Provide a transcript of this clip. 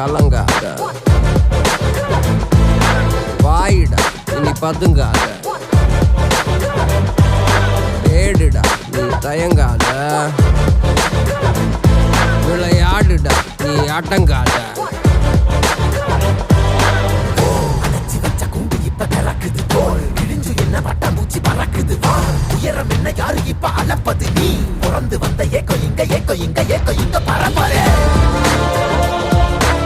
கலங்காத, வாயிடா இனி பதுங்காத, ஏடுடா நீ தயங்காத, விளையாடுடா நீ அடங்காத. உயரம் என்ன யாரு இப்ப அளப்பது நீ பிறந்து வந்த ஏக்கோ இங்க ஏக்கோ இங்க ஏக்கோ இங்க பரம்பரை